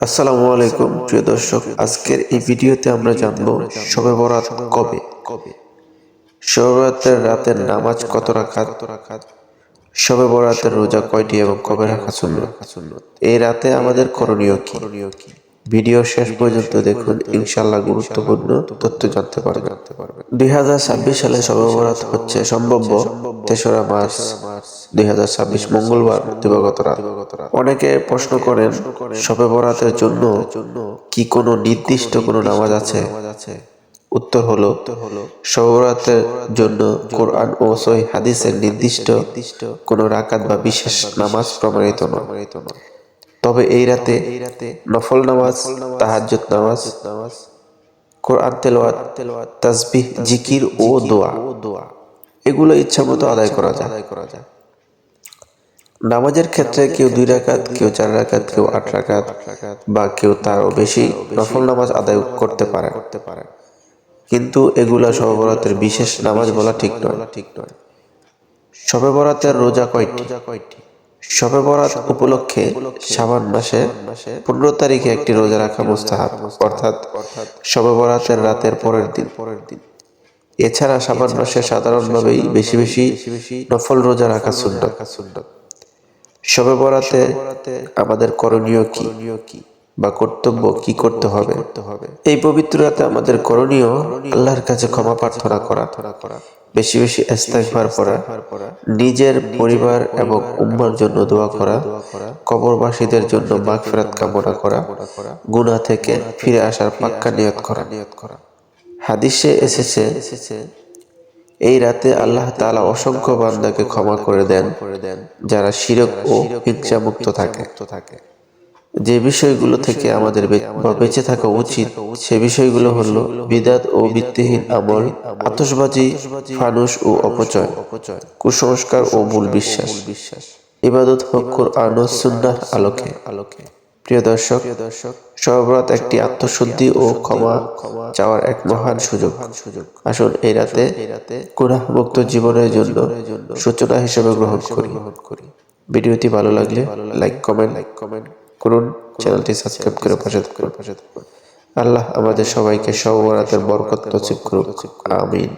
আসসালামু আলাইকুম প্রিয় দর্শক, আজকের এই ভিডিওতে আমরা জানব শবে বরাত কবে। শবে বরাতের রাতের নামাজ কত রাকাত, শবে বরাতের রোজা কয়টি এবং কবে রাখা সুন্নাত, এই রাতে আমাদের করণীয় কি। ভিডিও শেষ পর্যন্ত দেখুন, ইনশাআল্লাহ গুরুত্বপূর্ণ তথ্য জানতে পারবেন। 2026 সালে শবে বরাত হচ্ছে সম্ভাব্য 3রা মার্চ 2026 মঙ্গলবার দিবাগত রাত। অনেকে প্রশ্ন করেন, শবে বরাতের জন্য কি কোনো নির্দিষ্ট কোনো নামাজ আছে? উত্তর হলো, শবে বরাতের জন্য কোরআন ও সহিহ হাদিসের নির্দিষ্ট কোনো রাকাত বা বিশেষ নামাজ প্রমাণিত নয়। তবে এই রাতে নফল নামাজ, তাহাজ্জুদ নামাজ, কোরআন তেলাওয়াত, তাসবিহ, জিকির ও দোয়া এগুলো ইচ্ছামতো আদায় করা যায়। নামাজের ক্ষেত্রে কেউ 2 রাকাত, কেউ 4 রাকাত, কেউ 8 রাকাত বা কেউ তারও বেশি নফল নামাজ আদায় করতে পারে, কিন্তু এগুলা শবে বরাতের বিশেষ নামাজ বলা ঠিক নয়। শবে বরাতের রোজা কয়টি? শবে বরাত উপলক্ষে শাবান মাসে 15 তারিখে একটি রোজা রাখা মুস্তাহাব, অর্থাৎ শবে বরাতের রাতের পরের দিন। এছাড়া শাবান মাসে সাধারণভাবেই বেশি বেশি নফল রোজা রাখা সুন্নাত। শবে বরাতে আমাদের করণীয় কি বা কর্তব্য কি করতে হবে? এই পবিত্র রাতে আমাদের করণীয় আল্লাহর কাছে ক্ষমা প্রার্থনা করা, বেশি বেশি ইস্তিগফার পড়া, নিজের পরিবার এবং উম্মার জন্য দোয়া করা, কবরবাসীদের জন্য মাগফিরাত কামনা করা, গুনাহ থেকে ফিরে আসার পাক্কা নিয়ত করা। হাদিসে এসেছে, এই রাতে আল্লাহ তাআলা অসংখ্য বান্দাকে ক্ষমা করে দেন যারা শিরক ও হিংসা মুক্ত থাকে। যে বিষয়গুলো থেকে আমাদের বেঁচে থাকা উচিত সে বিষয়গুলো হলো বিদআত ও ভিত্তিহীন আমল, আতশবাজি, ফানুস ও অপচয়, কুসংস্কার ও ভুল বিশ্বাস। ইবাদত হোক কুরআন ও সুন্নাহর আলোকে। প্রিয় দর্শক, শবে বরাত একটি আত্মশুদ্ধি ও ক্ষমা চাওয়ার এক মহান সুযোগ। আসুন এই রাতে গুনাহ মুক্ত জীবনের জন্য সূচনা হিসেবে গ্রহণ করি। ভিডিওটি ভালো লাগলে লাইক কমেন্ট করুন, চ্যানেলটি সাবস্ক্রাইব করে পাশে থাকুন। আল্লাহ আমাদের সবাইকে শবে বরাতের বরকত নসিব করুক। আমিন।